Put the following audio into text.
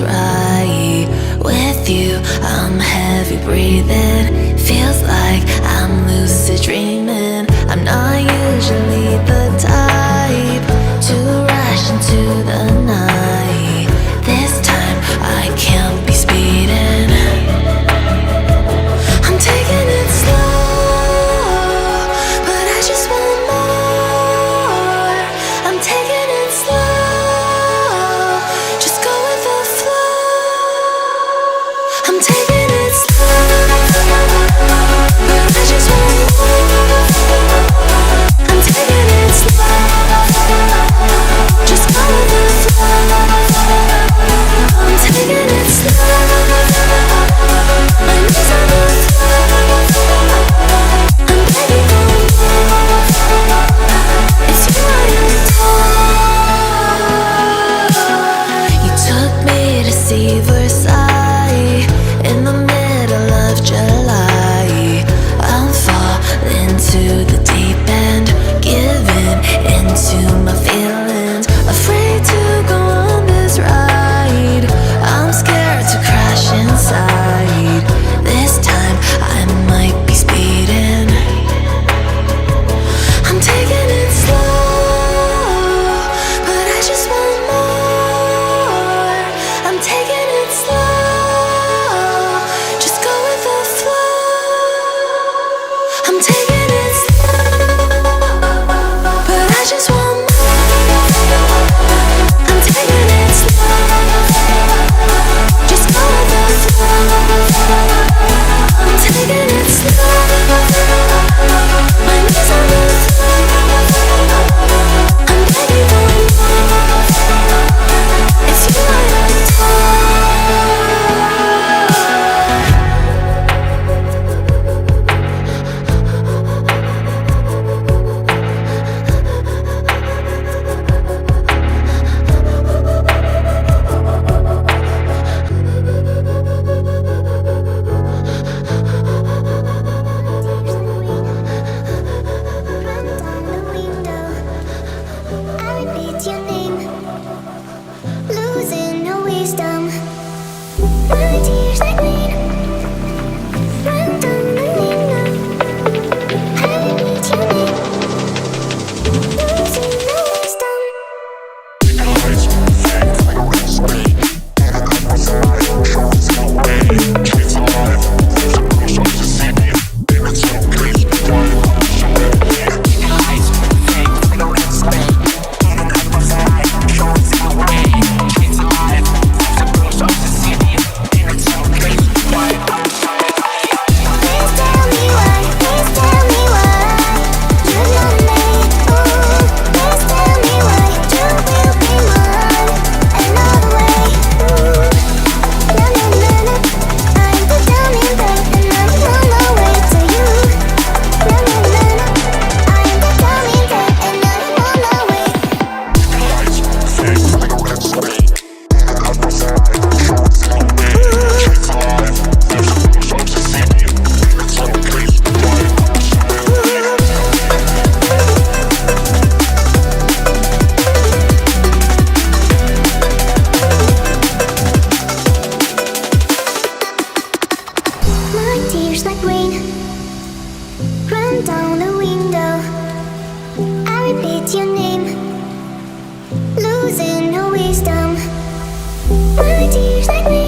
feels right. With you, I'm heavy breathing. Feels like I'm lucid dreaming. I'm not usually the type to rush into the night. This time I can't be speeding. I'm taking it slow, but I just want more. I'm taking it slow, just go with the flow. I'm taking it slow, but I just want more. I'm taking it slow, just go with the flow. I'm taking it slow, my knees on the floor. I'm begging for more. It's you I adore. You took me to see Versailles in the middle of July. I'm falling to the deep end, giving into my feelings. Afraid to go on this ride. I'm scared to crash inside. This time I might be speeding. I'm taking it slow, but I just want more. I'm taking it slow, just go with the flow. I'm taking it slow, but I just want more. I'm taking it slow, just go with the flow. I'm taking it slow, my knees on the floor. I'm begging for more. It's you I losing no wisdom. My tears like rain.